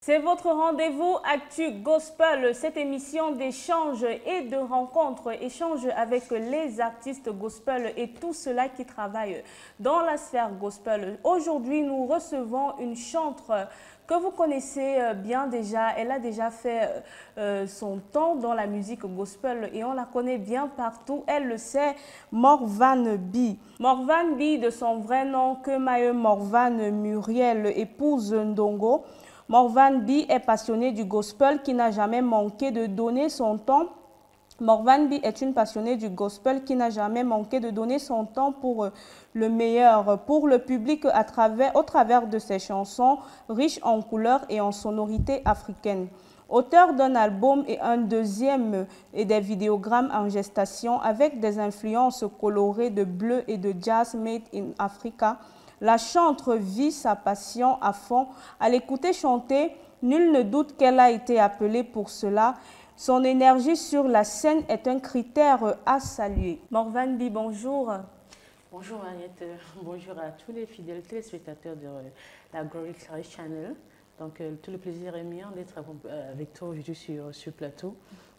C'est votre rendez-vous Actu Gospel, cette émission d'échange et de rencontre, échange avec les artistes gospel et tous ceux-là qui travaillent dans la sphère gospel. Aujourd'hui, nous recevons une chanteuse que vous connaissez bien déjà. Elle a déjà fait son temps dans la musique gospel et on la connaît bien partout. Elle le sait, Morvan B. Morvan B, de son vrai nom, Kemae Morvan Muriel, épouse Ndongo. Morvan B est passionné du gospel qui n'a jamais manqué de donner son temps. Morvan B est une passionnée du gospel qui n'a jamais manqué de donner son temps pour le meilleur, pour le public au travers de ses chansons riches en couleurs et en sonorités africaines. Auteur d'un album et un deuxième et des vidéogrammes en gestation avec des influences colorées de bleu et de jazz made in Africa, la chanteuse vit sa passion à fond. À l'écouter chanter, nul ne doute qu'elle a été appelée pour cela. Son énergie sur la scène est un critère à saluer. Morvan B, bonjour. Bonjour Mariette, bonjour à tous les fidèles téléspectateurs de la Glory Clarice Channel. Donc tout le plaisir est mien d'être avec toi aujourd'hui sur ce plateau.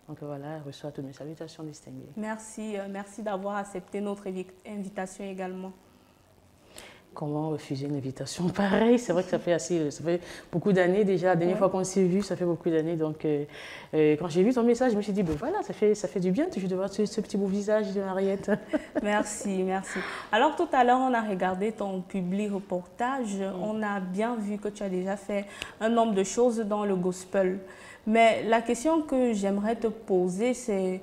Donc voilà, reçois toutes mes salutations distinguées. Merci, merci d'avoir accepté notre invitation également. Comment refuser une invitation pareille? C'est vrai que ça fait beaucoup d'années déjà. La dernière fois qu'on s'est vu, ça fait beaucoup d'années. Donc, quand j'ai vu ton message, je me suis dit, ben voilà, ça fait du bien toujours de voir ce petit beau visage de Mariette. Merci, merci. Alors, tout à l'heure, on a regardé ton public reportage. On a bien vu que tu as déjà fait un nombre de choses dans le gospel. Mais la question que j'aimerais te poser, c'est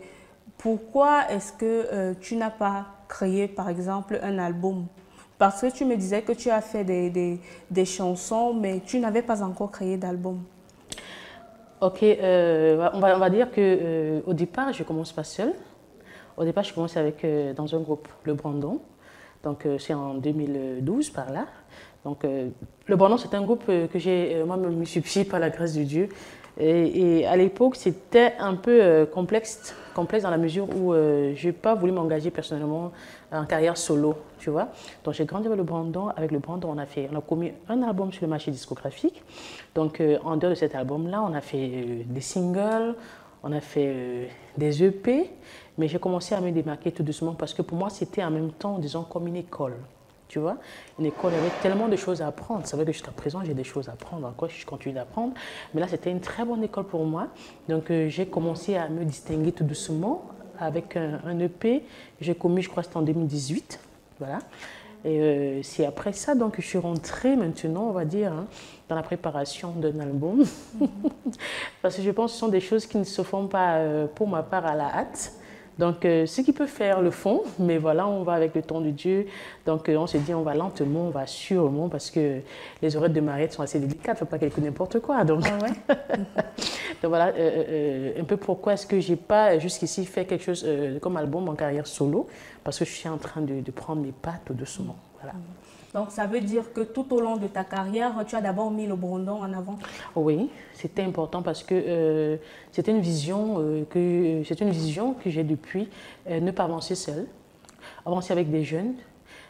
pourquoi est-ce que tu n'as pas créé, par exemple, un album? Parce que tu me disais que tu as fait des chansons, mais tu n'avais pas encore créé d'album. Ok, on va dire qu'au départ, je ne commence pas seule. Au départ, je commence dans un groupe, Le Brandon. Donc, c'est en 2012 par là. Donc, Le Brandon, c'est un groupe que j'ai moi-même me suis pied par la grâce de Dieu. Et à l'époque, c'était un peu complexe dans la mesure où je n'ai pas voulu m'engager personnellement en carrière solo, tu vois. Donc j'ai grandi avec le Brandon. Avec le Brandon, on a commis un album sur le marché discographique. Donc en dehors de cet album-là, on a fait des singles, on a fait des EP. Mais j'ai commencé à me démarquer tout doucement parce que pour moi, c'était en même temps, disons, comme une école. Tu vois, une école avec tellement de choses à apprendre. C'est vrai que jusqu'à présent, j'ai des choses à apprendre. Encore, je continue d'apprendre. Mais là, c'était une très bonne école pour moi. Donc, j'ai commencé à me distinguer tout doucement avec un EP. J'ai commis, je crois, c'était en 2018. Voilà. Et c'est après ça donc, que je suis rentrée maintenant, on va dire, dans la préparation d'un album. Parce que je pense que ce sont des choses qui ne se font pas, pour ma part, à la hâte. Donc, ce qui peut faire le fond, mais voilà, on va avec le temps de Dieu. Donc, on se dit, on va lentement, on va sûrement, parce que les oreilles de Mariette sont assez délicates, il ne faut pas qu'elle écoute n'importe quoi. Donc, donc voilà, un peu pourquoi est-ce que je n'ai pas jusqu'ici fait quelque chose comme album en carrière solo, parce que je suis en train de prendre mes pas tout doucement. Voilà. Donc, ça veut dire que tout au long de ta carrière, tu as d'abord mis le Brandon en avant? Oui, c'était important parce que c'était une vision que j'ai depuis, ne pas avancer seule, avancer avec des jeunes,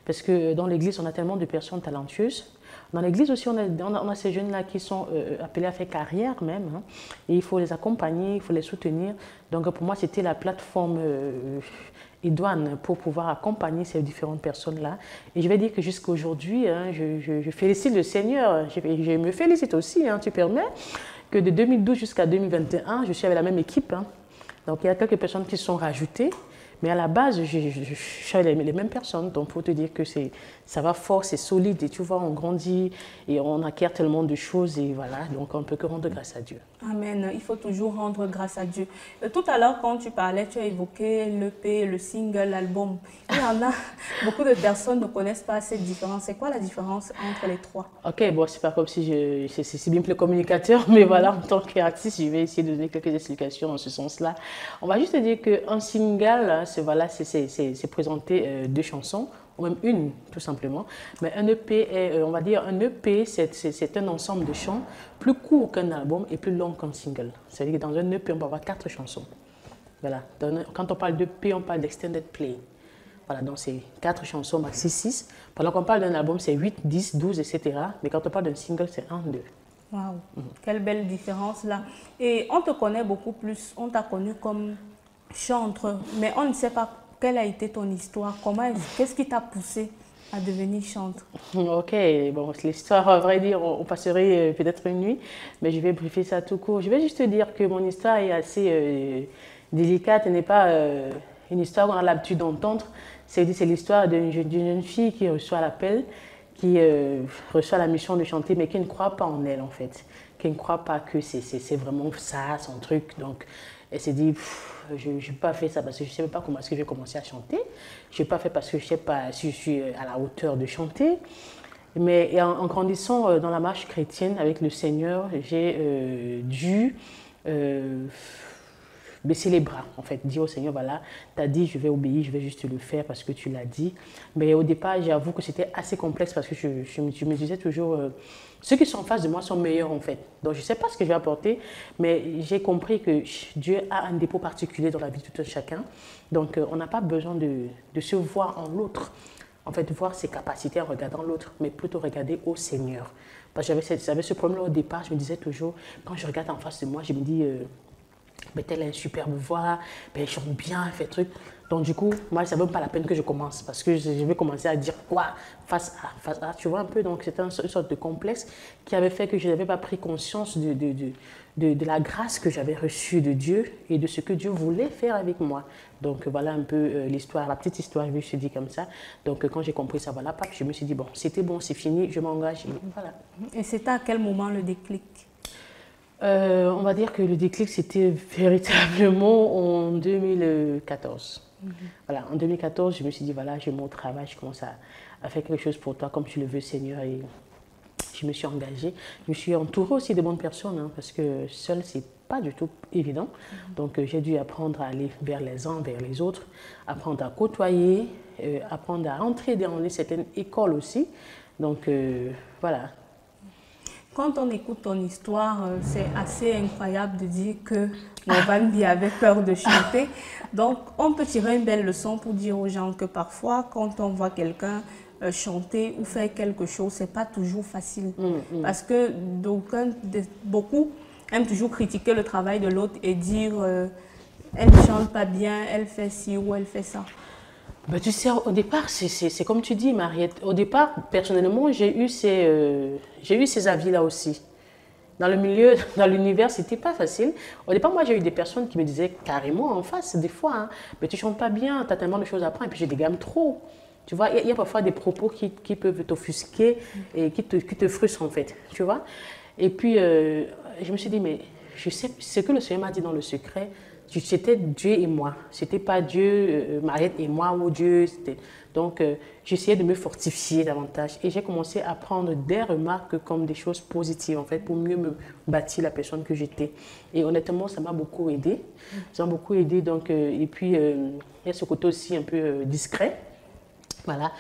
parce que dans l'église, on a tellement de personnes talentueuses. Dans l'église aussi, on a ces jeunes-là qui sont appelés à faire carrière même, et il faut les accompagner, il faut les soutenir. Donc pour moi, c'était la plateforme idoine pour pouvoir accompagner ces différentes personnes-là. Et je vais dire que jusqu'à aujourd'hui, je félicite le Seigneur, je me félicite aussi, tu permets, que de 2012 jusqu'à 2021, je suis avec la même équipe. Donc il y a quelques personnes qui se sont rajoutées, mais à la base, je suis avec les mêmes personnes. Donc pour te dire que ça va fort, c'est solide, et tu vois, on grandit et on acquiert tellement de choses, et voilà, donc on ne peut que rendre grâce à Dieu. Amen, il faut toujours rendre grâce à Dieu. Tout à l'heure, quand tu parlais, tu as évoqué l'EP, le single, l'album. Il y en a, beaucoup de personnes ne connaissent pas cette différence. C'est quoi la différence entre les trois? Ok, bon, c'est pas comme si c'est bien plus communicateur, mais voilà, en tant qu'artiste, je vais essayer de donner quelques explications dans ce sens-là. On va juste dire qu'un single, c'est présenter deux chansons ou même une, tout simplement. Mais un EP est, on va dire, un EP, c'est un ensemble de chants plus court qu'un album et plus long qu'un single. C'est-à-dire que dans un EP, on peut avoir 4 chansons. Voilà. Quand on parle d'EP, on parle d'extended play. Voilà, donc c'est 4 chansons, maxi 6. Pendant qu'on parle d'un album, c'est 8, 10, 12, etc. Mais quand on parle d'un single, c'est 1, 2. Waouh, quelle belle différence là. Et on te connaît beaucoup plus, on t'a connu comme chanteur, mais on ne sait pas quelle a été ton histoire, qu'est-ce qui t'a poussé à devenir chanteur? Ok, bon, l'histoire, à vrai dire, on passerait peut-être une nuit, mais je vais briefer ça tout court. Je vais juste te dire que mon histoire est assez délicate et n'est pas une histoire qu'on a l'habitude d'entendre. C'est l'histoire d'une jeune fille qui reçoit l'appel, qui reçoit la mission de chanter, mais qui ne croit pas en elle, en fait. Qui ne croit pas que c'est vraiment ça, son truc. Donc, elle s'est dit, je n'ai pas fait ça parce que je ne sais pas comment est-ce que je vais commencer à chanter. Je n'ai pas fait parce que je ne sais pas si je suis à la hauteur de chanter. Mais en grandissant dans la marche chrétienne avec le Seigneur, j'ai dû baisser les bras, en fait, dire au Seigneur, voilà, tu as dit, je vais obéir, je vais juste le faire parce que tu l'as dit. Mais au départ, j'avoue que c'était assez complexe parce que je me disais toujours, ceux qui sont en face de moi sont meilleurs, en fait. Donc, je ne sais pas ce que je vais apporter, mais j'ai compris que Dieu a un dépôt particulier dans la vie de tout un chacun. Donc, on n'a pas besoin de se voir en l'autre, en fait, voir ses capacités en regardant l'autre, mais plutôt regarder au Seigneur. Parce que j'avais ce problème au départ, je me disais toujours, quand je regarde en face de moi, je me dis... mais elle a une superbe voix, elle chante bien, elle fait truc. Donc du coup, moi, ça ne vaut pas la peine que je commence parce que je vais commencer à dire quoi face à, tu vois un peu. Donc c'était une sorte de complexe qui avait fait que je n'avais pas pris conscience de la grâce que j'avais reçue de Dieu et de ce que Dieu voulait faire avec moi. Donc voilà un peu l'histoire, la petite histoire, je me suis dit comme ça. Donc quand j'ai compris ça, voilà, je me suis dit, bon, c'était bon, c'est fini, je m'engage. Voilà. Et c'était à quel moment le déclic? On va dire que le déclic, c'était véritablement en 2014. Voilà, en 2014, je me suis dit, voilà, j'ai mon travail, je commence à faire quelque chose pour toi comme tu le veux, Seigneur. Et je me suis engagée. Je me suis entourée aussi de bonnes personnes, hein, parce que seule, c'est pas du tout évident. Donc, j'ai dû apprendre à aller vers les uns, vers les autres, apprendre à côtoyer, apprendre à entrer dans certaines écoles aussi. Donc, voilà. Quand on écoute ton histoire, c'est assez incroyable de dire que Novambi avait peur de chanter. Donc, on peut tirer une belle leçon pour dire aux gens que parfois, quand on voit quelqu'un chanter ou faire quelque chose, ce n'est pas toujours facile. Parce que beaucoup aiment toujours critiquer le travail de l'autre et dire elle ne chante pas bien, elle fait ci ou elle fait ça. Ben, tu sais, au départ, c'est comme tu dis, Mariette. Au départ, personnellement, j'ai eu ces avis-là aussi. Dans le milieu, dans l'univers, c'était pas facile. Au départ, moi, j'ai eu des personnes qui me disaient carrément en face, des fois, hein, mais tu chantes pas bien, tu as tellement de choses à apprendre, et puis j'ai des gammes trop. Tu vois, il y a parfois des propos qui peuvent t'offusquer et qui te frustrent, en fait. Tu vois. Et puis, je me suis dit, mais je sais ce que le Seigneur m'a dit dans le secret. C'était Dieu et moi. C'était pas Dieu, Mariette et moi, ou Dieu. Donc, j'essayais de me fortifier davantage. Et j'ai commencé à prendre des remarques comme des choses positives, en fait, pour mieux me bâtir la personne que j'étais. Et honnêtement, ça m'a beaucoup aidé. Ça m'a beaucoup aidé. Donc, et puis, il y a ce côté aussi un peu discret. Voilà,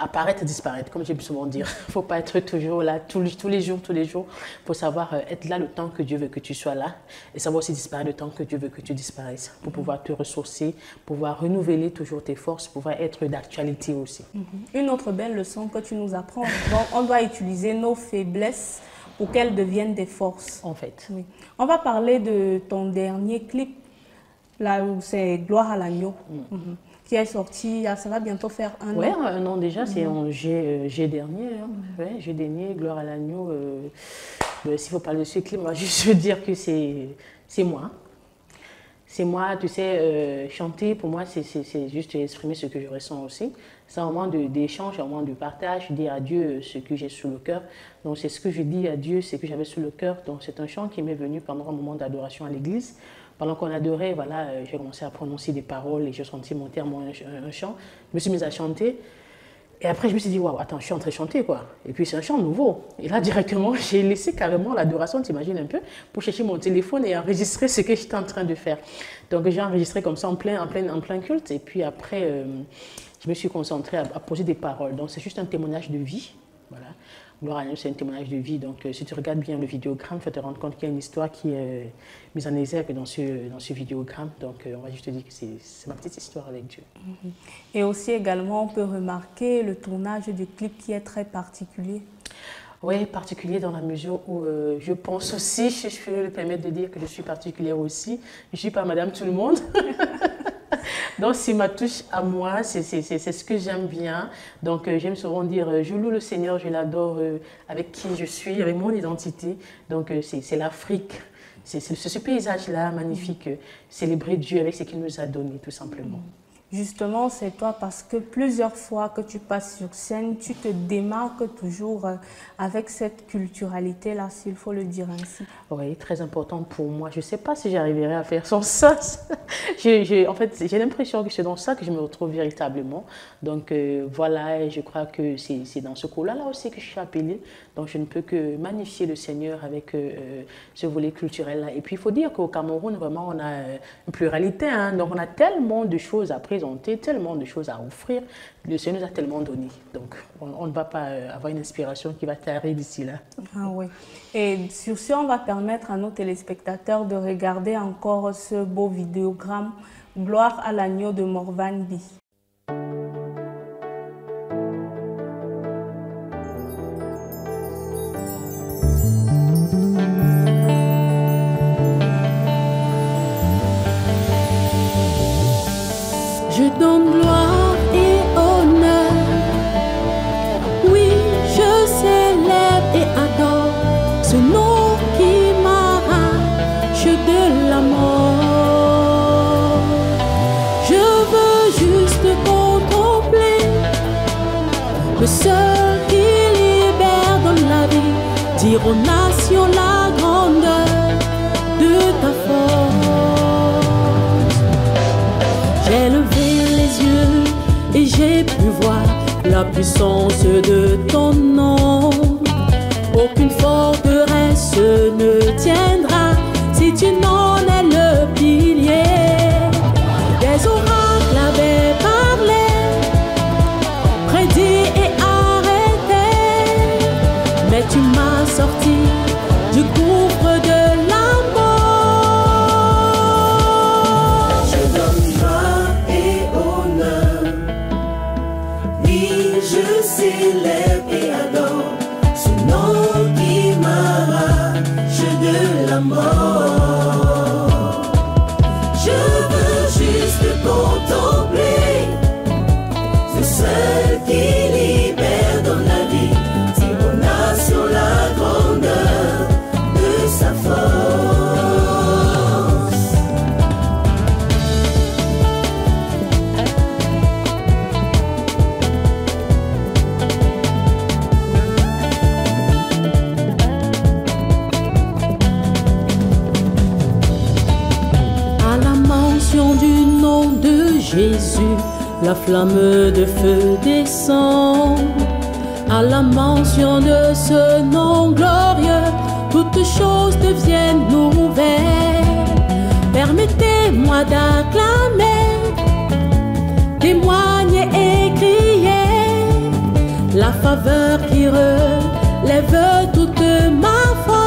apparaître et disparaître, comme j'aime souvent dire. Il ne faut pas être toujours là, tous les jours. Il faut savoir être là le temps que Dieu veut que tu sois là et savoir aussi disparaître le temps que Dieu veut que tu disparaisses pour pouvoir te ressourcer, pouvoir renouveler toujours tes forces, pouvoir être d'actualité aussi. Une autre belle leçon que tu nous apprends, donc on doit utiliser nos faiblesses pour qu'elles deviennent des forces. En fait. Oui. On va parler de ton dernier clip, là où c'est Gloire à l'agneau. Qui est sorti, ça va bientôt faire un an. Oui, un an déjà, c'est en G dernier. Hein. Ouais, G dernier, Gloire à l'agneau. S'il faut parler de ce clip, on va juste dire que c'est moi. C'est moi, tu sais, chanter, pour moi, c'est juste exprimer ce que je ressens aussi. C'est un moment d'échange, un moment de partage, dire à Dieu ce que j'ai sous le cœur. Donc, c'est ce que je dis à Dieu, ce que j'avais sous le cœur. Donc, c'est un chant qui m'est venu pendant un moment d'adoration à l'église. Pendant qu'on adorait, voilà, j'ai commencé à prononcer des paroles et j'ai senti monter à moi un chant. Je me suis mise à chanter. Et après, je me suis dit, waouh, attends, je suis en train de chanter, quoi. Et puis, c'est un chant nouveau. Et là, directement, j'ai laissé carrément l'adoration, t'imagines un peu, pour chercher mon téléphone et enregistrer ce que j'étais en train de faire. Donc, j'ai enregistré comme ça en plein culte. Et puis après, je me suis concentrée à poser des paroles. Donc c'est juste un témoignage de vie. Voilà. Gloire à Dieu, c'est un témoignage de vie. Donc si tu regardes bien le vidéogramme, tu vas te rendre compte qu'il y a une histoire qui est mise en exergue dans ce vidéogramme. Donc on va juste te dire que c'est ma petite histoire avec Dieu. Et aussi également, on peut remarquer le tournage du clip qui est très particulier. Oui, particulier dans la mesure où je pense aussi, je peux me permettre de dire que je suis particulière aussi. Je ne suis pas madame tout le monde. Donc, c'est ma touche à moi, c'est ce que j'aime bien. Donc, j'aime souvent dire, je loue le Seigneur, je l'adore avec qui je suis, avec mon identité. Donc, c'est l'Afrique. C'est ce paysage-là magnifique, célébrer Dieu avec ce qu'il nous a donné, tout simplement. Justement, c'est toi parce que plusieurs fois que tu passes sur scène, tu te démarques toujours avec cette culturalité-là, s'il faut le dire ainsi. Oui, très important pour moi. Je ne sais pas si j'arriverai à faire sans ça. En fait, j'ai l'impression que c'est dans ça que je me retrouve véritablement. Donc voilà, et je crois que c'est dans ce coup-là aussi que je suis appelée. Donc je ne peux que magnifier le Seigneur avec ce volet culturel-là. Et puis il faut dire qu'au Cameroun, vraiment, on a une pluralité. Hein? Donc on a tellement de choses à présenter, tellement de choses à offrir. Le Seigneur nous a tellement donné. Donc on ne va pas avoir une inspiration qui va t'arriver d'ici là. Ah oui. Et sur ce, on va permettre à nos téléspectateurs de regarder encore ce beau vidéogramme « Gloire à l'agneau de Morvan B ». Je donne gloire et honneur, oui, je célèbre et adore ce nom qui m'arrache de la mort. Je veux juste contempler le seul qui libère, donne la vie, dire aux nations la grandeur de ta force. J'ai levé les yeux et j'ai pu voir la puissance de ton nom. Aucune forteresse ne tiendra si tu n'en es le pilier. Des oracles avaient parlé, prédit et arrêté, mais tu m'as sorti du gouffre de la célèbre et adore ce nom qui m'arrache de la mort. Je veux juste contempler ce seul qui libère dans la vie, dire aux nations la grandeur de sa force. Du nom de Jésus, la flamme de feu descend. À la mention de ce nom glorieux, toutes choses deviennent nouvelles. Permettez-moi d'acclamer, témoigner et crier la faveur qui relève toute ma force.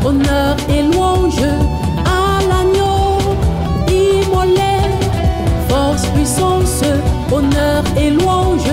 Honneur et louange à l'agneau immolé. Force, puissance, honneur et louange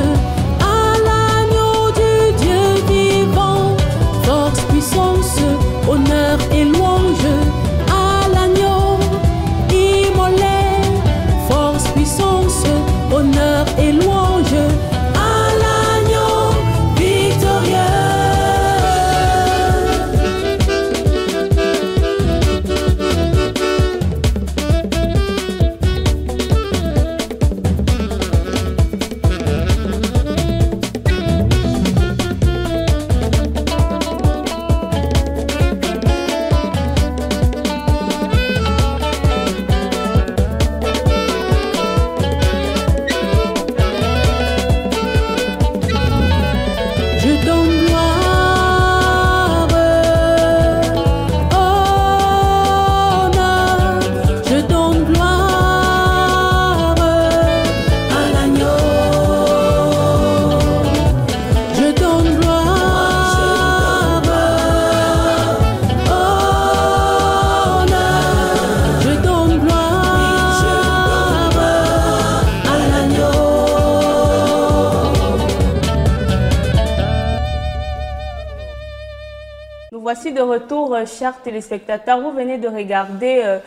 Voici de retour, chers téléspectateurs. Vous venez de regarder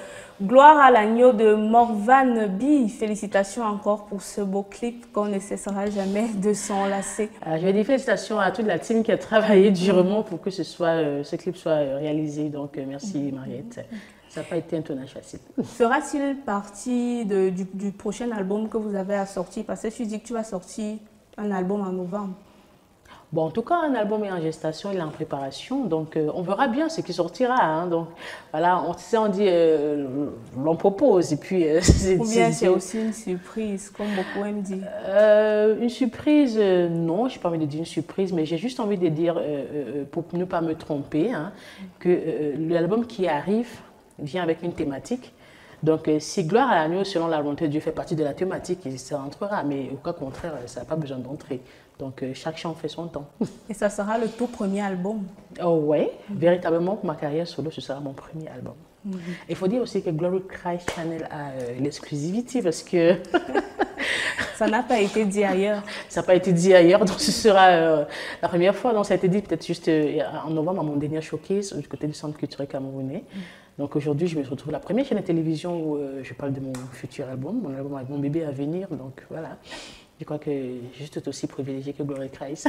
Gloire à l'agneau de Morvan B. Félicitations encore pour ce beau clip qu'on ne cessera jamais de s'enlacer. Je vais dire félicitations à toute la team qui a travaillé durement pour que ce clip soit réalisé. Donc, merci Mariette. Ça n'a pas été un tournage facile. Sera-t-il partie du prochain album que vous avez à sortir? Parce que tu dis que tu vas sortir un album en novembre. Bon, en tout cas, un album est en gestation, il est en préparation, donc on verra bien ce qui sortira. Hein. Donc voilà, on dit, l'on propose, et puis... Ou bien c'est aussi une surprise, comme beaucoup aiment dire. Une surprise, non, je n'ai pas envie de dire une surprise, mais j'ai juste envie de dire, pour ne pas me tromper, hein, que l'album qui arrive vient avec une thématique. Donc, si Gloire à l'agneau, selon la volonté de Dieu, fait partie de la thématique, ça entrera, mais au cas contraire, ça n'a pas besoin d'entrer. Donc, chaque chant fait son temps. Et ça sera le tout premier album? Oh ouais, véritablement, pour ma carrière solo, ce sera mon premier album. Il faut dire aussi que Glory Christ Channel a l'exclusivité parce que... Ça n'a pas été dit ailleurs. Ça n'a pas été dit ailleurs, donc ce sera la première fois. Donc, ça a été dit peut-être juste en novembre à mon dernier showcase du côté du Centre culturel camerounais. Donc aujourd'hui, je me retrouve la première chaîne de télévision où je parle de mon futur album, mon album avec mon bébé à venir. Donc voilà, je crois que j'ai juste aussi privilégié que Glory Christ.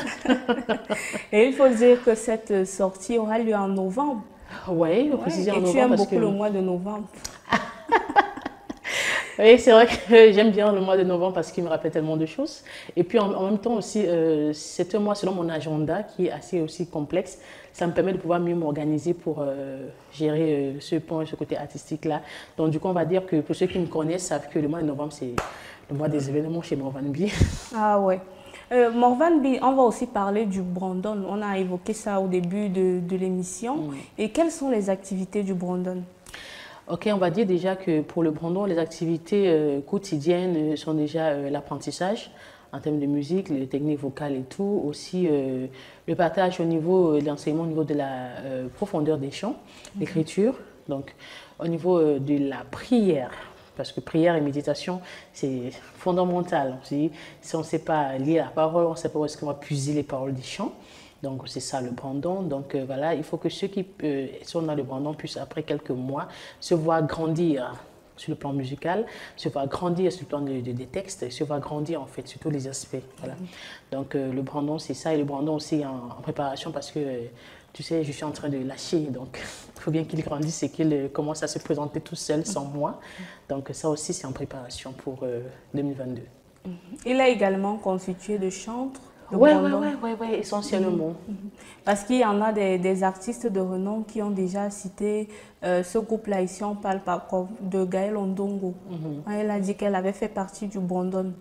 Et il faut dire que cette sortie aura lieu en novembre. Oui, il faut préciser en novembre. Et tu aimes beaucoup le mois de novembre. Oui, c'est vrai que j'aime bien le mois de novembre parce qu'il me rappelle tellement de choses. Et puis en même temps aussi, c'est un mois selon mon agenda qui est assez aussi complexe. Ça me permet de pouvoir mieux m'organiser pour gérer ce point, ce côté artistique-là. Donc du coup, on va dire que pour ceux qui me connaissent savent que le mois de novembre, c'est le mois des événements chez Morvan B. Ah ouais. Morvan B, on va aussi parler du Brandon. On a évoqué ça au début de l'émission. Et quelles sont les activités du Brandon? Ok, on va dire déjà que pour le Brandon, les activités quotidiennes sont déjà l'apprentissage en termes de musique, les techniques vocales et tout. Aussi le partage au niveau de l'enseignement, au niveau de la profondeur des chants, l'écriture. Donc au niveau de la prière, parce que prière et méditation, c'est fondamental. Si on ne sait pas lire la parole, on ne sait pas où est-ce qu'on va puiser les paroles des chants. Donc, c'est ça le Brandon. Donc, voilà, il faut que ceux qui sont dans le Brandon puissent, après quelques mois, se voir grandir sur le plan musical, se voir grandir sur le plan des textes, se voir grandir, en fait, sur tous les aspects. Voilà. Donc, le Brandon, c'est ça. Et le Brandon aussi en préparation parce que, tu sais, je suis en train de lâcher. Donc, il faut bien qu'il grandisse et qu'il commence à se présenter tout seul, sans moi. Donc, ça aussi, c'est en préparation pour 2022. Il a également constitué de chantres. Oui, essentiellement. Parce qu'il y en a des artistes de renom qui ont déjà cité ce groupe-là. Ici, on parle de Gaël Ondongo. Elle a dit qu'elle avait fait partie du Brandon.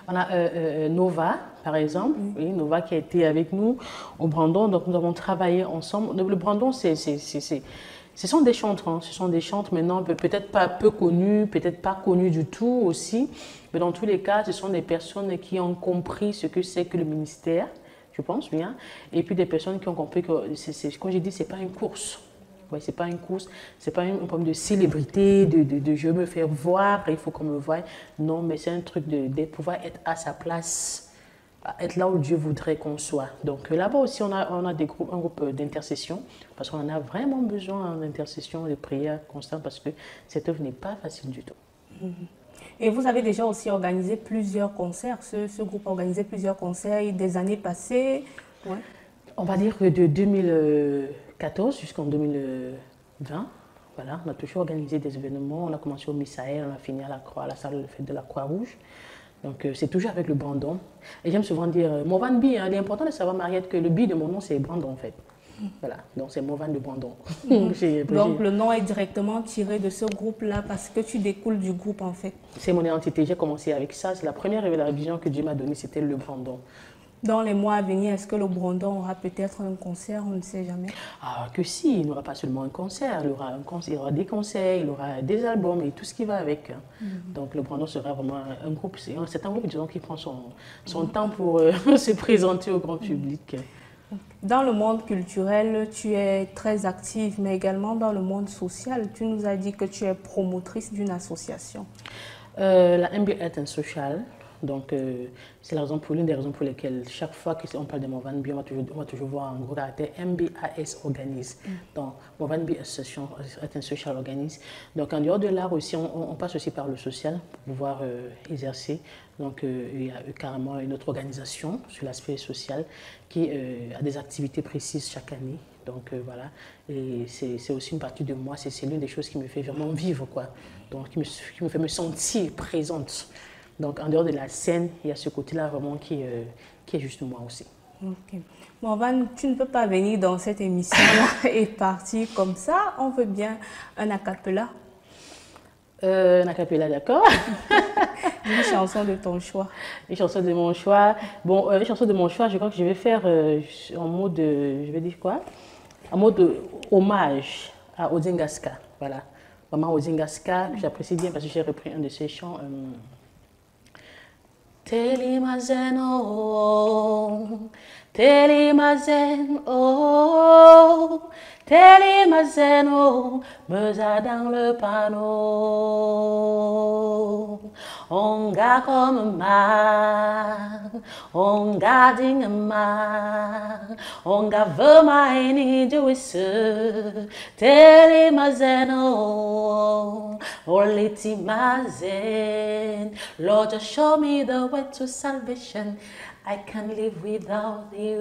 On a Nova, par exemple, oui, Nova qui a été avec nous au Brandon. Donc, nous avons travaillé ensemble. Le Brandon, ce sont des chantres, hein. Ce sont des chantres maintenant peut-être pas peu connus, peut-être pas connus du tout aussi. Mais dans tous les cas, ce sont des personnes qui ont compris ce que c'est que le ministère, je pense bien. Et puis des personnes qui ont compris que, comme j'ai dit, ce n'est pas une course. Ouais, ce n'est pas une course, ce n'est pas un problème de célébrité, de je me faire voir, il faut qu'on me voie. Non, mais c'est un truc de pouvoir être à sa place, être là où Dieu voudrait qu'on soit. Donc là-bas aussi, on a un groupe d'intercession, parce qu'on en a vraiment besoin d'intercession, de prière constante, parce que cette œuvre n'est pas facile du tout. Et vous avez déjà aussi organisé plusieurs concerts, ce groupe a organisé plusieurs concerts des années passées. Ouais. On va dire que de 2014 jusqu'en 2020, voilà, on a toujours organisé des événements. On a commencé au Misaël, on a fini à la Croix, à la salle de fête de la Croix-Rouge. Donc c'est toujours avec le Brandon. Et j'aime souvent dire, Morvan B, hein, il est important de savoir, Mariette, que le B de mon nom, c'est Brandon en fait. Voilà, donc c'est Morvan de Brandon. Donc le nom est directement tiré de ce groupe-là parce que tu découles du groupe en fait. C'est mon identité, j'ai commencé avec ça. C'est la première révélation que Dieu m'a donnée, c'était le Brandon. Dans les mois à venir, est-ce que le Brandon aura peut-être un concert? On ne sait jamais. Ah, que si, il n'aura pas seulement un concert, il aura des concerts, il aura des albums et tout ce qui va avec. Donc le Brandon sera vraiment un groupe, c'est un groupe disons, qui prend son temps pour se présenter au grand public. Dans le monde culturel, tu es très active, mais également dans le monde social. Tu nous as dit que tu es promotrice d'une association. La MB Health and Social. Donc, c'est l'une des raisons pour lesquelles chaque fois qu'on parle de Morvan B, on va toujours voir un gros caractère MBAS organise. Donc, Morvan B Association est un social organisme. Donc, en dehors de l'art aussi, on passe aussi par le social pour pouvoir exercer. Donc, il y a carrément une autre organisation sur l'aspect social qui a des activités précises chaque année. Donc voilà, et c'est aussi une partie de moi, c'est l'une des choses qui me fait vraiment vivre, quoi. Donc qui me fait me sentir présente. Donc en dehors de la scène, il y a ce côté-là vraiment qui est juste moi aussi. Ok. Morvan, tu ne peux pas venir dans cette émission-là et partir comme ça. On veut bien un a cappella. Un a cappella, d'accord. Une chanson de ton choix. Une chanson de mon choix. Bon, une chanson de mon choix, je crois que je vais faire en mode, je vais dire quoi? En mode hommage à Odingaska. Voilà. Maman Odingaska, que j'apprécie bien parce que j'ai repris un de ses chants. Telimazen, oh, Telimazen, oh, Telimazen, oh, meza dans le panneau. On garde comme mal, on garde mal, on garde vraiment une douce. Telimazen, oh, Olitimazen, Lord, just show me the way to salvation. I can't live without you.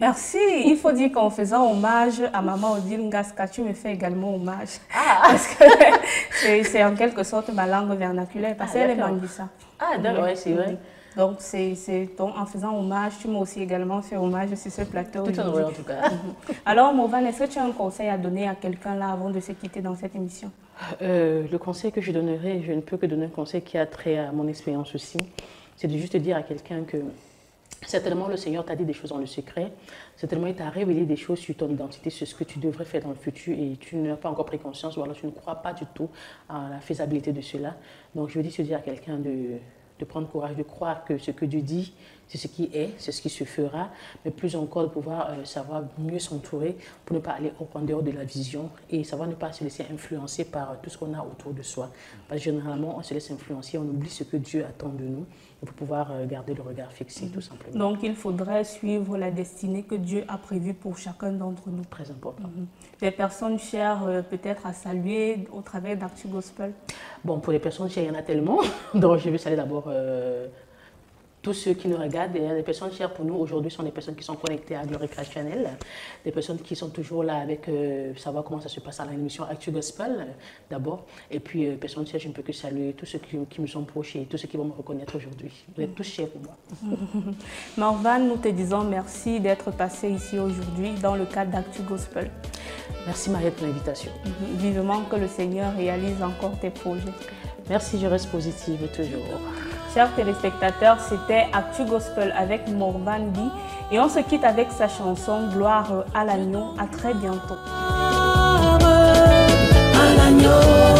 Merci. Il faut dire qu'en faisant hommage à Maman Odingaska, tu me fais également hommage. Parce que c'est en quelque sorte ma langue vernaculaire, parce qu'elle est Mandissa. Ah, d'accord, ouais, c'est vrai. Donc, en faisant hommage, tu m'as aussi également fait hommage sur ce plateau. Tout en vrai, en tout cas. Alors, Morvan, est-ce que tu as un conseil à donner à quelqu'un là avant de se quitter dans cette émission? Le conseil que je donnerais, je ne peux que donner un conseil qui a trait à mon expérience aussi. C'est de juste dire à quelqu'un que certainement le Seigneur t'a dit des choses dans le secret, certainement il t'a révélé des choses sur ton identité, sur ce que tu devrais faire dans le futur et tu n'as pas encore pris conscience ou alors tu ne crois pas du tout à la faisabilité de cela. Donc je veux dire à quelqu'un de prendre courage, de croire que ce que Dieu dit, c'est ce qui est, c'est ce qui se fera, mais plus encore de pouvoir savoir mieux s'entourer pour ne pas aller en dehors de la vision et savoir ne pas se laisser influencer par tout ce qu'on a autour de soi. Parce que généralement, on se laisse influencer, on oublie ce que Dieu attend de nous pour pouvoir garder le regard fixé, tout simplement. Donc, il faudrait suivre la destinée que Dieu a prévue pour chacun d'entre nous. Très important. Des personnes chères, peut-être à saluer au travers d'Actu Gospel. Bon, pour les personnes chères, il y en a tellement. Donc, je vais saluer d'abord tous ceux qui nous regardent. Les personnes chères pour nous aujourd'hui sont des personnes qui sont connectées à Glory Crash Channel, des personnes qui sont toujours là avec savoir comment ça se passe à l'émission Actu Gospel d'abord, et puis personnes chères, je ne peux que saluer tous ceux qui me sont proches et tous ceux qui vont me reconnaître aujourd'hui. Vous êtes tous chers pour moi. Morvan, nous te disons merci d'être passé ici aujourd'hui dans le cadre d'Actu Gospel. Merci Marie pour l'invitation. Vivement que le Seigneur réalise encore tes projets. Merci, je reste positive toujours. Chers téléspectateurs, c'était Actu Gospel avec Morvan B. Et on se quitte avec sa chanson Gloire à l'agneau. À très bientôt. À l'agneau.